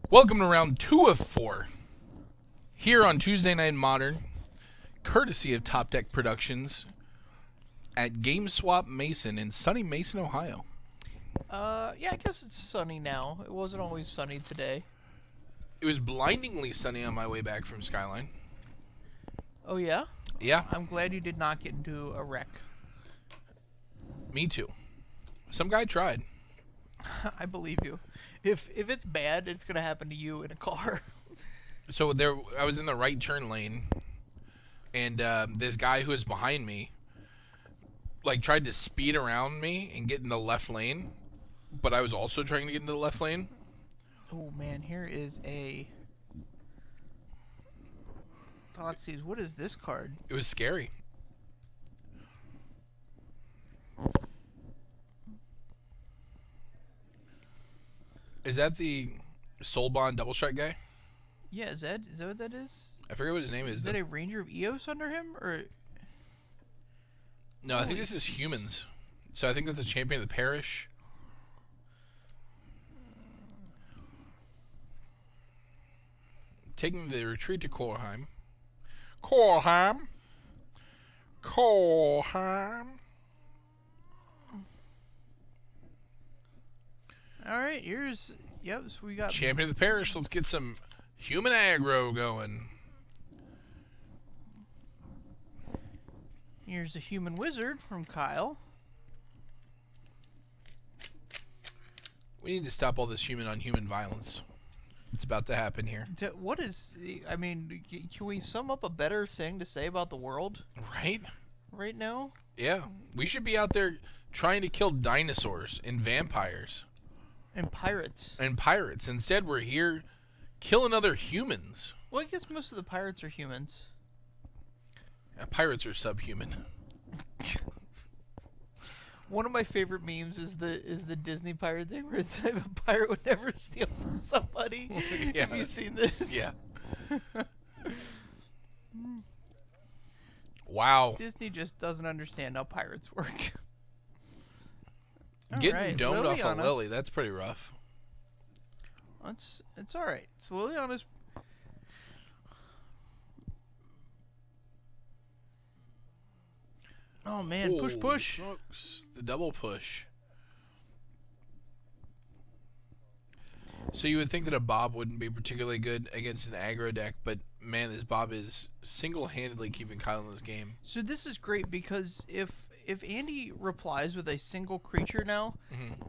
Welcome to round 2 of 4 here on Tuesday Night Modern, courtesy of Top Deck Productions at GameSwap Mason in sunny Mason, Ohio. Yeah, I guess it's sunny now. It wasn't always sunny today. It was blindingly sunny on my way back from Skyline. Oh, yeah? Yeah, I'm glad you did not get into a wreck. me too. Some guy tried. I believe you. If it's bad, it's going to happen to you in a car. So I was in the right turn lane, and this guy who was behind me, tried to speed around me and get in the left lane, but I was also trying to get into the left lane. Oh, man, here is a... Thoughtseize, what is this card? It was scary. Is that the Soul Bond double strike guy? Yeah, is that what that is? I forget what his name is. Is that a Ranger of Eos under him, or... No, I think this is humans. So I think that's a champion of the parish. Taking the retreat to Korheim. Korheim. Alright, here's... Yep, so we got... Champion of the parish. Let's get some human aggro going. Here's a human wizard from Kyle. We need to stop all this human-on-human violence. It's about to happen here. What is... I mean, can we sum up a better thing to say about the world? Right? Right now? Yeah. We should be out there trying to kill dinosaurs and vampires. And pirates. And pirates. Instead, we're here killing other humans. Well, I guess most of the pirates are humans. Pirates are subhuman. One of my favorite memes is the Disney pirate thing where it's like a pirate would never steal from somebody. Yeah. Have you seen this? Yeah. Wow. Disney just doesn't understand how pirates work. Getting domed off Liliana. a lily, that's pretty rough. It's all right. So Liliana's... Oh, man. Holy Push. smokes. The double push. So you would think that a Bob wouldn't be particularly good against an aggro deck, but man, this Bob is single-handedly keeping Kyle in this game. So this is great because if Andy replies with a single creature now,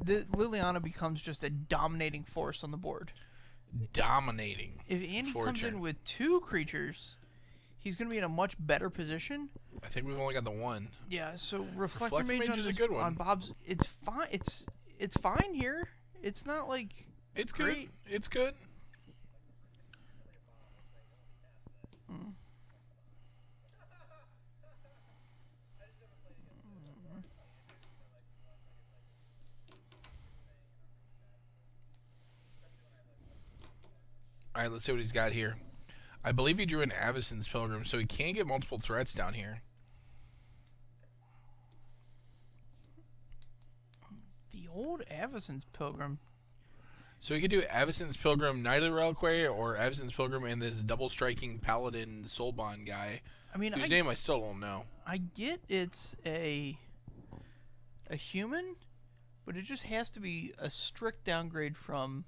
the Liliana becomes just a dominating force on the board. Dominating. If Andy comes in with 2 creatures, he's going to be in a much better position. I think we've only got the one. Yeah, so Reflector Mage is a good one. on Bob's, it's fine. It's fine here. It's not like it's great. Good. It's good. All right, let's see what he's got here. I believe he drew an Avacyn's Pilgrim, so he can get multiple threats down here. The old Avacyn's Pilgrim. So he could do Avacyn's Pilgrim, Knight of the Reliquary, or Avacyn's Pilgrim and this double-striking Paladin Soulbond guy, I mean, whose name I still don't know. I get it's a human, but it just has to be a strict downgrade from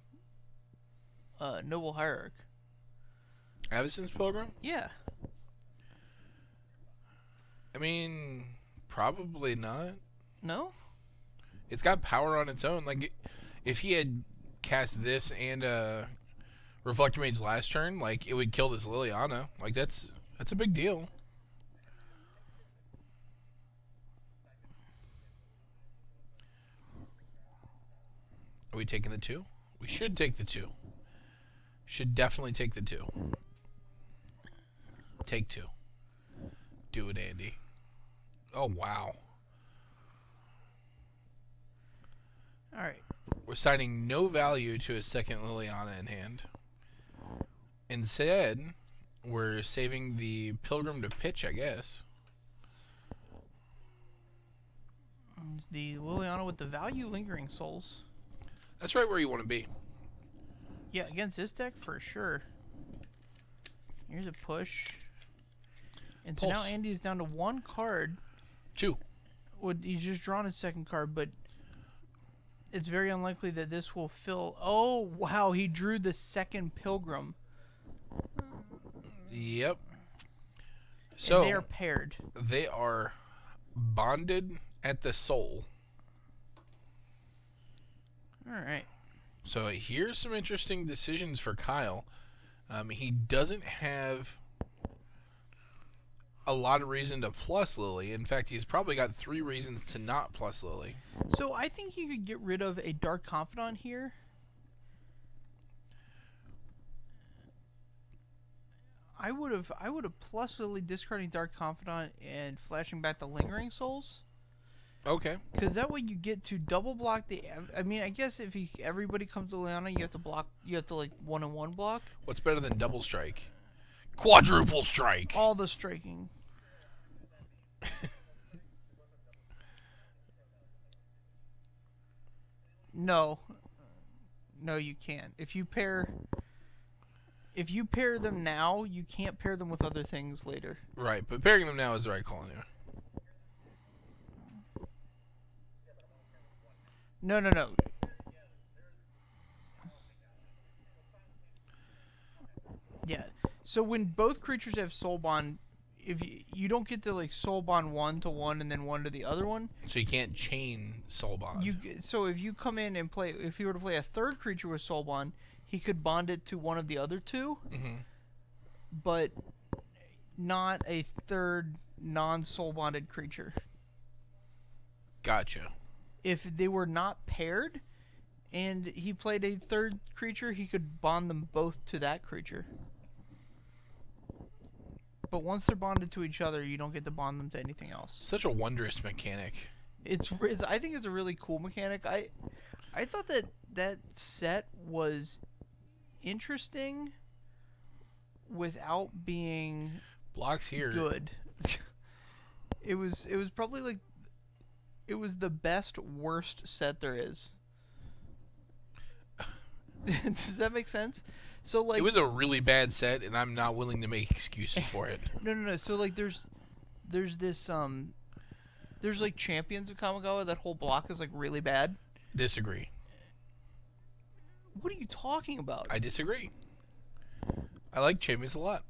Noble Hierarch. Avacyn's Pilgrim? Yeah. I mean, probably not. No? It's got power on its own. Like, if he had cast this and Reflector Mage last turn, like, it would kill this Liliana. Like, that's a big deal. Are we taking the 2? We should take the 2. Should definitely take the 2. Take 2. Do it, Andy. Oh, wow. All right. We're signing no value to a second Liliana in hand. Instead, we're saving the Pilgrim to pitch, I guess. It's the Liliana with the value Lingering Souls. That's right where you want to be. Yeah, against this deck for sure. Here's a push. And so now Pulse. Andy's down to 1 card. 2. He's just drawn his 2nd card, but it's very unlikely that this will fill. Oh, wow, he drew the 2nd Pilgrim. Yep. So and they are paired. They are bonded at the soul. All right. So here's some interesting decisions for Kyle. He doesn't have a lot of reason to plus Lily. In fact, he's probably got 3 reasons to not plus Lily. So I think you could get rid of a Dark Confidant here. I would have plus Lily, discarding Dark Confidant and flashing back the Lingering Souls. Okay. Because that way you get to double block the. I mean, I guess if everybody comes to Leona, you have to block. You have to like 1-on-1 block. What's better than double strike? Quadruple strike. All the striking. No, you can't. If you pair them now, you can't pair them with other things later. Right, but pairing them now is the right call anyway. No. Yeah. So when both creatures have soul bond, if you don't get to like soul bond one to one and then one to the other one. So you can't chain soul bond. So if you come in and play, if you were to play a 3rd creature with soul bond, he could bond it to one of the other 2, but not a 3rd non-soul bonded creature. Gotcha. If they were not paired and he played a 3rd creature, he could bond them both to that creature. But once they're bonded to each other, you don't get to bond them to anything else. Such a wondrous mechanic. I think it's a really cool mechanic. I thought that set was interesting without being blocks here good. It was probably like it was the best worst set there is. Does that make sense? So like it was a really bad set, and I'm not willing to make excuses for it. No. So like there's this there's like Champions of Kamigawa. That whole block is like really bad. Disagree. What are you talking about? I disagree. I like Champions a lot.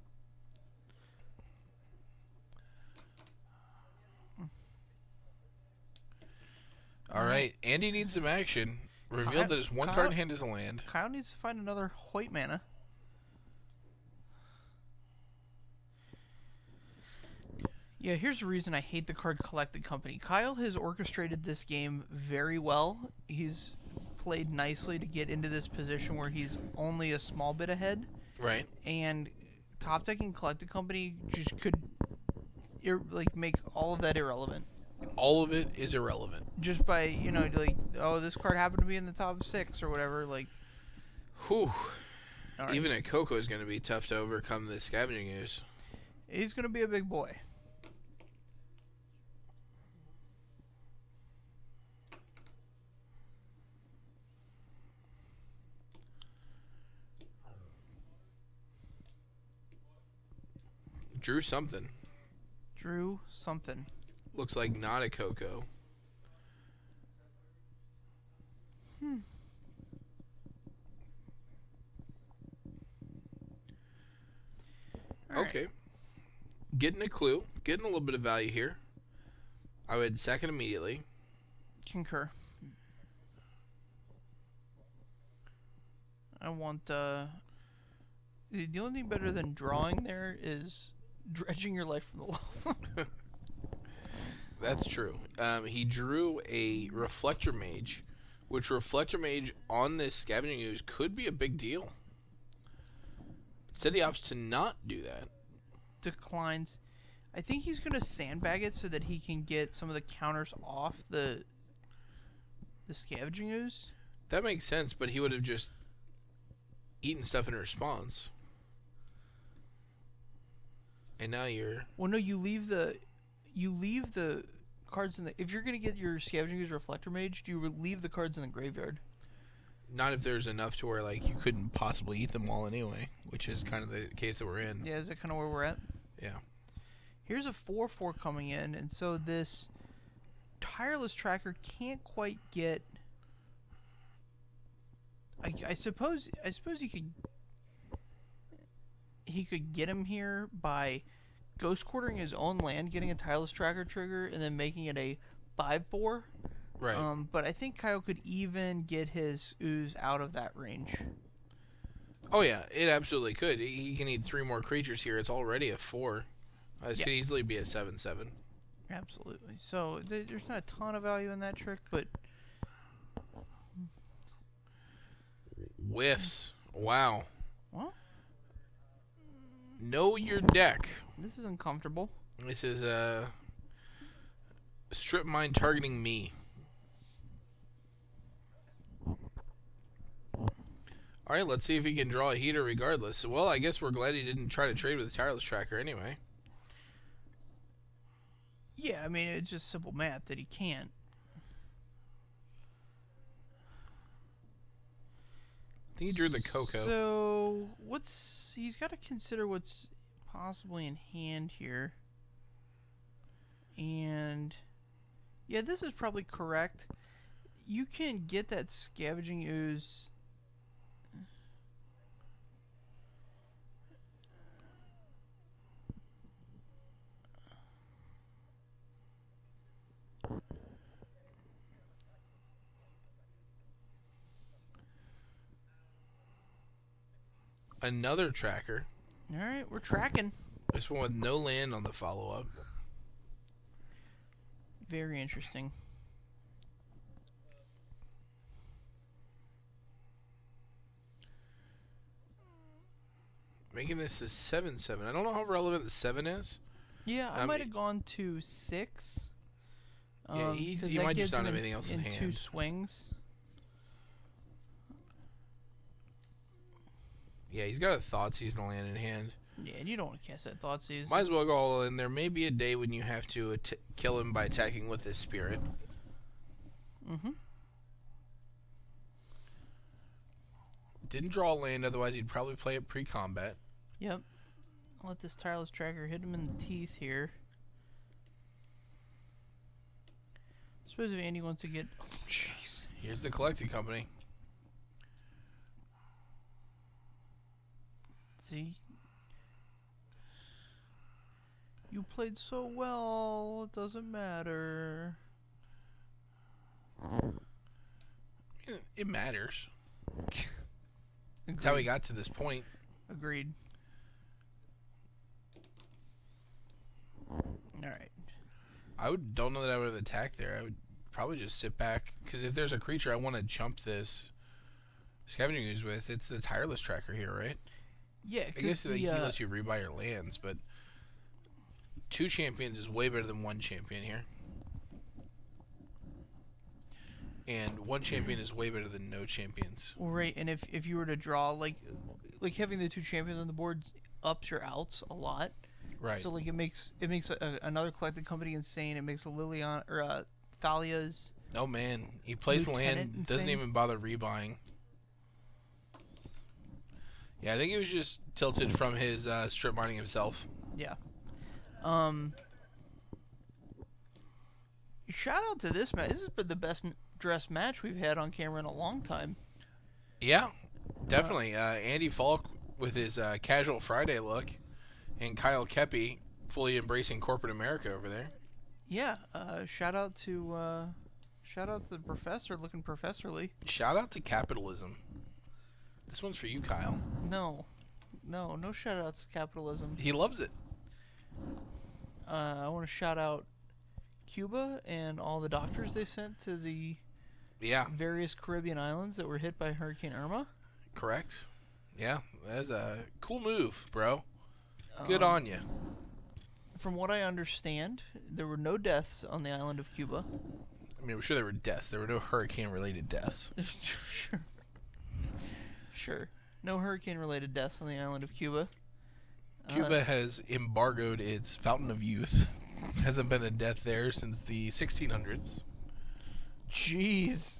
All right, Andy needs some action. Revealed that his 1 card in hand is a land. Kyle needs to find another white mana. Yeah, here's the reason I hate the Card Collecting Company. Kyle has orchestrated this game very well. He's played nicely to get into this position where he's only a small bit ahead. Right. And Top Deck and Collecting Company just could make all of that irrelevant. All of it is irrelevant. Just by, like, oh, this card happened to be in the top 6 or whatever, like. Whew. Right. Even at Coco is going to be tough to overcome the Scavenging Ooze. He's going to be a big boy. Drew something. Looks like not a Coco. Okay. Right. Getting a clue. Getting a little bit of value here. I would sack it immediately. Concur. I want, the only thing better than drawing there is dredging your life from the low. That's true. He drew a Reflector Mage, which Reflector Mage on this Scavenging Ooze could be a big deal. Instead he opts to not do that. Declines. I think he's going to sandbag it so that he can get some of the counters off the Scavenging Ooze. That makes sense, but he would have just eaten stuff in response. And now you're... Well, no, you leave the cards in the... If you're going to get your Scavenging Ooze Reflector Mage, do you leave the cards in the graveyard? Not if there's enough to where like you couldn't possibly eat them all anyway, which is kind of the case that we're in. Yeah, is that kind of where we're at? Yeah. Here's a 4/4 coming in, and so this tireless tracker can't quite get. I suppose he could get him here by ghost quartering his own land, getting a tireless tracker trigger, and then making it a 5/4. Right. But I think Kyle could even get his ooze out of that range. Oh yeah, it absolutely could. He can eat 3 more creatures here. It's already a 4. This could easily be a 7/7. Absolutely. So there's not a ton of value in that trick, but whiffs. Wow. Well, know your deck. This is uncomfortable. This is strip mine targeting me. All right, let's see if he can draw a heater regardless. Well, I guess we're glad he didn't try to trade with the tireless tracker anyway. Yeah, I mean, it's just simple math that he can't. I think he drew the Koeppe. So, he's got to consider what's possibly in hand here. And, yeah, this is probably correct. You can get that Scavenging Ooze. Another tracker. All right, we're tracking. This one with no land on the follow-up. Very interesting. Making this a 7/7. I don't know how relevant the 7 is. Yeah, I might have gone to 6. Yeah, he might just not have anything else in hand. 2 swings. Yeah, he's got a Thoughtseize land in hand. Yeah, and you don't want to cast that Thoughtseize. Might as well go all in. There may be a day when you have to kill him by attacking with his spirit. Mm-hmm. Didn't draw a land, otherwise he'd probably play it pre-combat. Yep. I'll let this tireless tracker hit him in the teeth here. I suppose if Andy wants to get... Oh, jeez. Here's the collecting company. See? You played so well, it doesn't matter. It matters. That's how we got to this point. Agreed. Alright. Don't know that I would have attacked there. I would probably just sit back. Because if there's a creature I want to jump this Scavenging Ooze with, it's the tireless tracker here, right? Yeah, I guess he lets you rebuy your lands, but 2 champions is way better than 1 champion here. And 1 champion is way better than no champions. Well, right, and if you were to draw, like having the 2 champions on the board ups your outs a lot. Right. So, like, it makes another collected company insane. It makes a Liliana, or Thalia's... Oh, man. He plays land, doesn't even bother rebuying. Yeah, I think he was just tilted from his strip mining himself. Yeah. Shout out to this match. This has been the best dressed match we've had on camera in a long time. Yeah, definitely. Andy Falk with his casual Friday look, and Kyle Koeppe fully embracing corporate America over there. Yeah. Shout out to the professor looking professorly. Shout out to capitalism. This one's for you, Kyle. No shout outs to capitalism. He loves it. I want to shout out Cuba and all the doctors they sent to the various Caribbean islands that were hit by Hurricane Irma. Correct. Yeah, that's a cool move, bro. Good on you. From what I understand, there were no deaths on the island of Cuba. I mean, I'm sure there were deaths. There were no hurricane-related deaths. Sure. No hurricane-related deaths on the island of Cuba. Cuba has embargoed its Fountain of Youth. Hasn't been a death there since the 1600s. Jeez.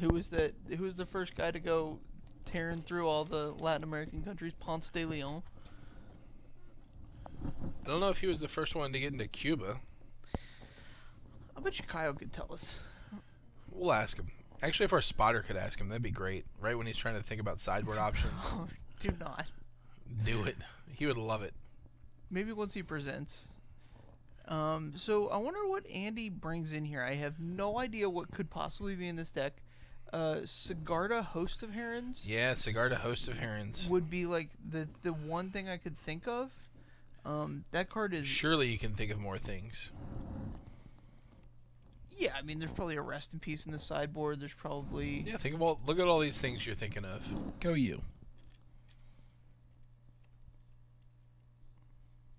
Who was that? Who was the first guy to go tearing through all the Latin American countries? Ponce de Leon. I don't know if he was the first one to get into Cuba. I bet you Kyle could tell us. We'll ask him. Actually, if our spotter could ask him, that'd be great. Right when he's trying to think about sideboard options. Do not. Do it. He would love it. Maybe once he presents. So I wonder what Andy brings in here. I have no idea what could possibly be in this deck. Sigarda, Host of Herons. Yeah, Sigarda, Host of Herons. Would be like the one thing I could think of. That card is... Surely you can think of more things. Yeah, I mean, there's probably a Rest in Peace in the sideboard. There's probably... Yeah, think about... Look at all these things you're thinking of. Go you.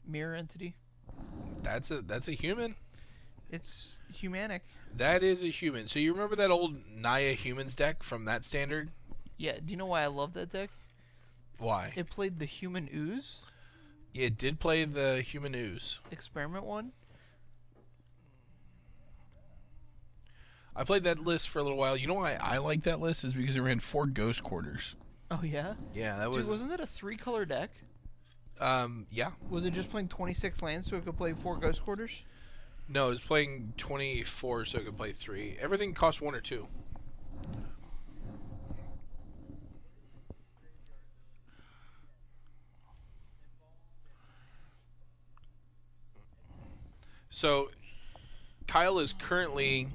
Mirror Entity. That's a human. It's humanic. That is a human. So you remember that old Naya Humans deck from that standard? Yeah, do you know why I love that deck? Why? It played the Human Ooze. Yeah, it did play the Human Ooze. Experiment one. I played that list for a little while. You know why I like that list is because it ran 4 Ghost Quarters. Oh, yeah? Yeah, that was... Dude, wasn't that a 3-color deck? Yeah. Was it just playing 26 lands so it could play 4 Ghost Quarters? No, it was playing 24 so it could play 3. Everything cost 1 or 2. So, Kyle is currently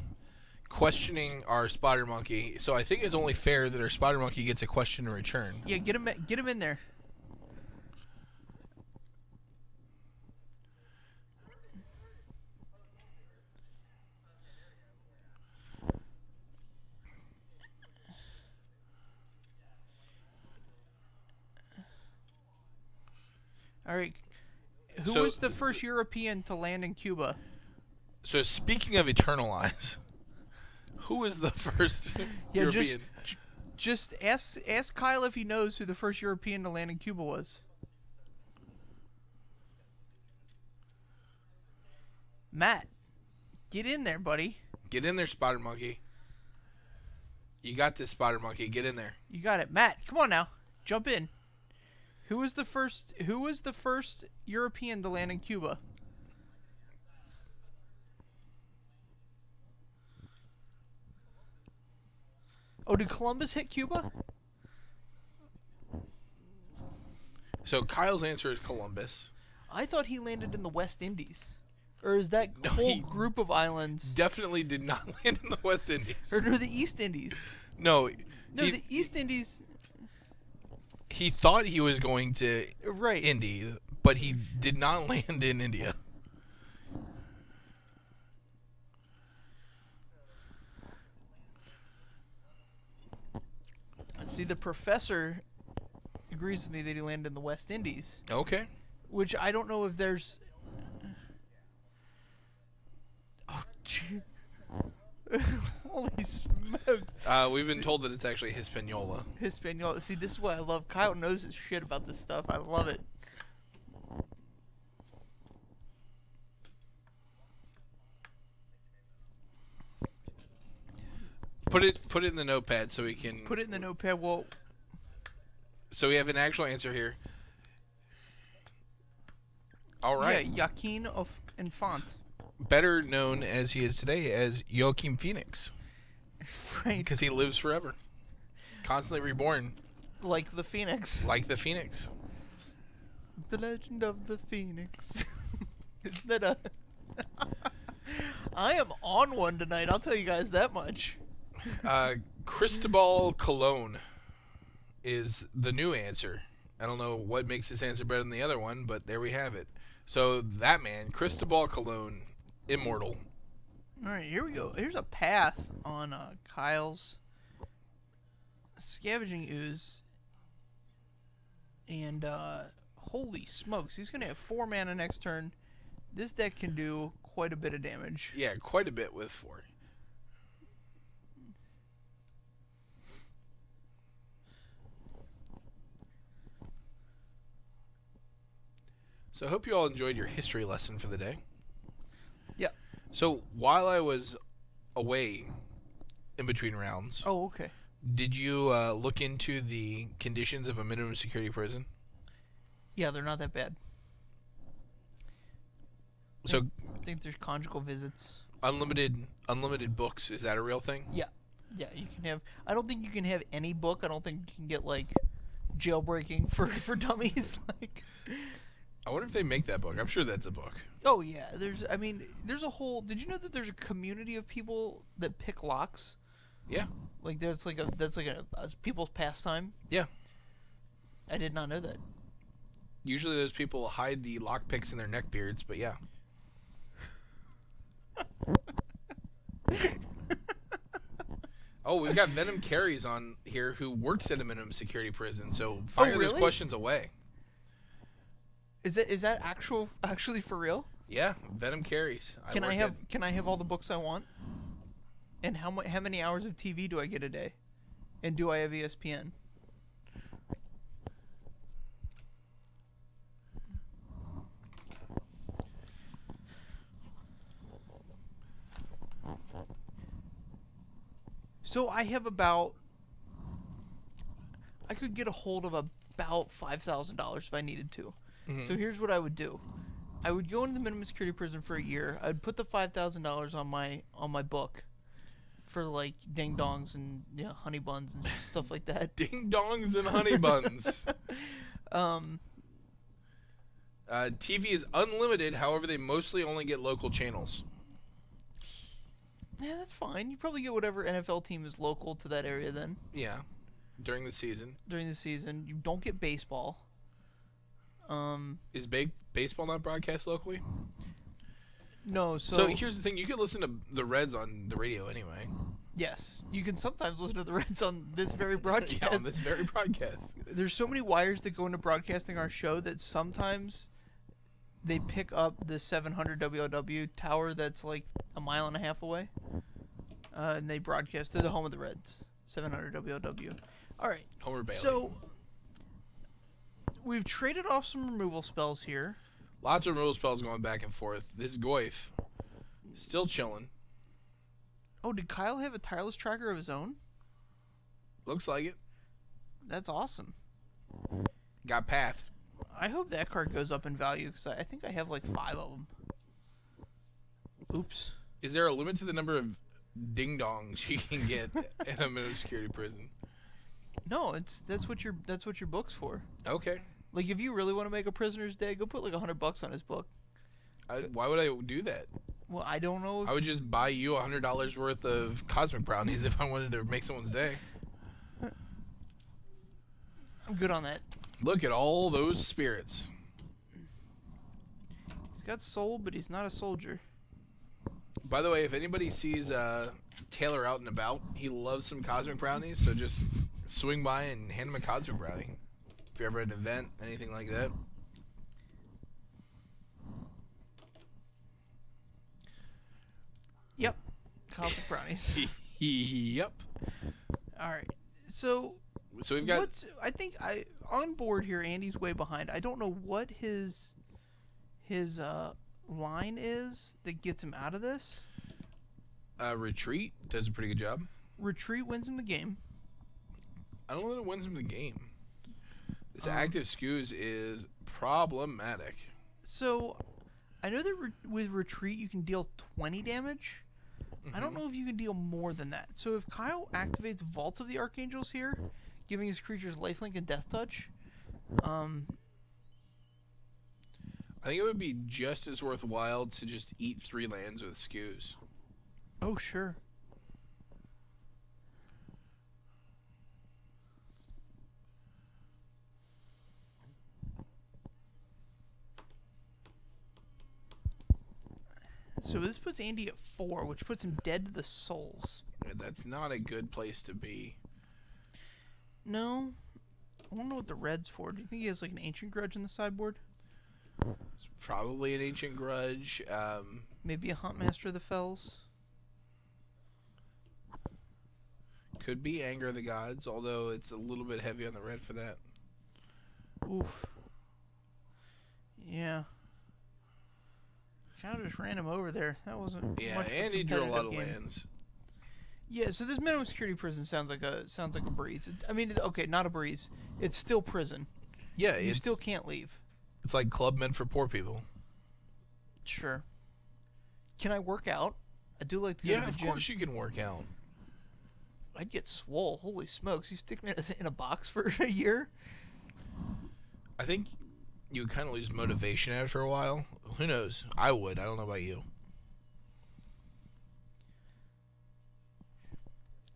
questioning our spotter monkey. So I think it's only fair that our spotter monkey gets a question in return. Yeah, get him in there. All right. Who was the first European to land in Cuba? So speaking of Eternalize, who was the first European? Just ask Kyle if he knows who the first European to land in Cuba was. Matt, get in there, buddy. Get in there, spotter monkey. You got this, spotter monkey. Get in there. You got it, Matt. Come on now, jump in. Who was the first European to land in Cuba? Oh, did Columbus hit Cuba? So Kyle's answer is Columbus. I thought he landed in the West Indies. Or is that whole group of islands? Definitely did not land in the West Indies. Or the East Indies? No. The East Indies... He thought he was going to India, but he did not land in India. See, the professor agrees with me that he landed in the West Indies. Okay. Which I don't know if there's... Oh, gee. Holy smokes. We've been told that it's actually Hispaniola. Hispaniola. See, this is what I love. Kyle knows his shit about this stuff. I love it. Put it in the notepad so we can... Put it in the notepad. Well... So we have an actual answer here. All right. Yeah, Joaquin of Infant. Better known as he is today as Joaquin Phoenix. Right. Because he lives forever. Constantly reborn. Like the Phoenix. Like the Phoenix. The Legend of the Phoenix. Isn't that a... I am on one tonight, I'll tell you guys that much. Cristobal Colon is the new answer. I don't know what makes this answer better than the other one, but there we have it. So that man, Cristobal Colon, immortal. All right, here we go. Here's a path on Kyle's Scavenging Ooze. And holy smokes, he's going to have 4 mana next turn. This deck can do quite a bit of damage. Yeah, quite a bit with 4. So I hope you all enjoyed your history lesson for the day. Yeah. So while I was away in between rounds. Oh, okay. Did you look into the conditions of a minimum security prison? Yeah, they're not that bad. So I think there's conjugal visits. unlimited books, is that a real thing? Yeah. Yeah, you can have... I don't think you can have any book. I don't think you can get, like, jailbreaking for dummies. Like, I wonder if they make that book. I'm sure that's a book. oh, yeah. There's a whole... Did you know that there's a community of people that pick locks? Yeah. Like, that's like a people's pastime? Yeah. I did not know that. Usually those people hide the lockpicks in their neck beards, but yeah. Oh, we've got Venom Carries on here who works at a minimum security prison, so fire those really? questions away. Is that actually for real? Yeah, Venom Carries. Can I have all the books I want? And how many hours of TV do I get a day? And do I have ESPN? So I could get a hold of about $5,000 if I needed to. Mm-hmm. So here's what I would do. I would go into the minimum security prison for a year. I'd put the $5,000 on my book for like ding dongs and honey buns and stuff like that. Ding dongs and honey buns. TV is unlimited, however they mostly only get local channels. Yeah, that's fine. You probably get whatever NFL team is local to that area then. Yeah, during the season. During the season. You don't get baseball. Is baseball not broadcast locally? No, so here's the thing. You can listen to the Reds on the radio anyway. Yes. You can sometimes listen to the Reds on this very broadcast. Yeah, on this very broadcast. There's so many wires that go into broadcasting our show that sometimes they pick up the 700 WOW tower that's like a mile and a half away. And they broadcast. They're the home of the Reds. 700 WOW. All right. Homer Bailey. So we've traded off some removal spells here. Lots of removal spells going back and forth. This Goyf still chilling. Oh, did Kyle have a tireless tracker of his own? Looks like it. That's awesome. Got Path. I hope that card goes up in value because I think I have like 5 of them. Oops. Is there a limit to the number of ding dongs you can get in a minimum security prison? No, that's what your book's for. Okay. Like if you really want to make a prisoner's day, go put like $100 on his book. Why would I do that? Well, I don't know. I would just buy you $100 worth of cosmic brownies if I wanted to make someone's day. I'm good on that. Look at all those spirits. He's got soul, but he's not a soldier. By the way, if anybody sees Taylor out and about, he loves some cosmic brownies, so just swing by and hand him a cosmic brownie. If you're ever at an event, anything like that. Yep. Cosmic brownies. Yep. All right. So we've got... I think on board here, Andy's way behind. I don't know what his line is that gets him out of this. Retreat does a pretty good job. Retreat wins him the game. I don't know that it wins him the game. This active skews is problematic. So, I know that with Retreat you can deal 20 damage. I don't know if you can deal more than that. So if Kyle activates Vault of the Archangels here, giving his creatures lifelink and death touch, I think it would be just as worthwhile to just eat 3 lands with skews. Oh, sure. So this puts Andy at 4, which puts him dead to the souls. Yeah, that's not a good place to be. No. I don't know what the red's for. Do you think he has like an Ancient Grudge in the sideboard? It's probably an Ancient Grudge. Maybe a Huntmaster of the Fells? Could be Anger of the Gods, although it's a little bit heavy on the red for that. Oof. Yeah. Kind of just ran him over there. That wasn't Yeah, much of a Andy drew a lot of competitive game. lands. Yeah, so this minimum security prison sounds like a breeze. I mean, okay, not a breeze. It's still prison. Yeah, You still can't leave. It's like Club Med for poor people. Sure. Can I work out? I do like to go to the gym. Yeah, of course you can work out. I'd get swole. Holy smokes! You stick me in a box for a year? I think you would kind of lose motivation after a while. Who knows? I would. I don't know about you.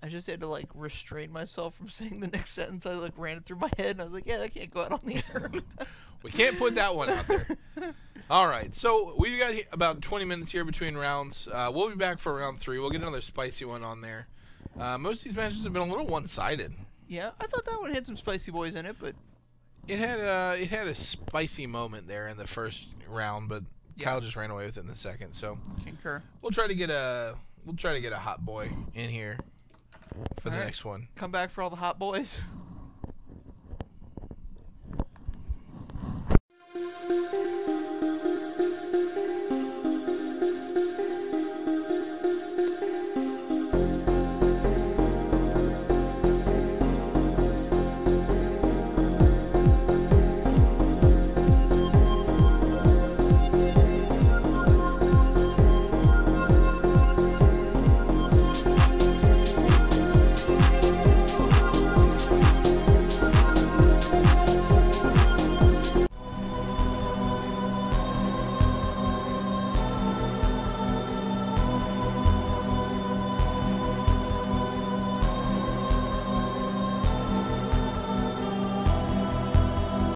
I just had to like restrain myself from saying the next sentence. I like ran it through my head, and I was like, "Yeah, I can't go out on the air." We can't put that one out there. All right, so we've got about 20 minutes here between rounds. We'll be back for round 3. We'll get another spicy one on there. Most of these matches have been a little one-sided. Yeah, I thought that one had some spicy boys in it, but it had a spicy moment there in the first round, but Kyle just ran away with it in the second. So concur. We'll try to get a hot boy in here for the next one. Come back for all the hot boys.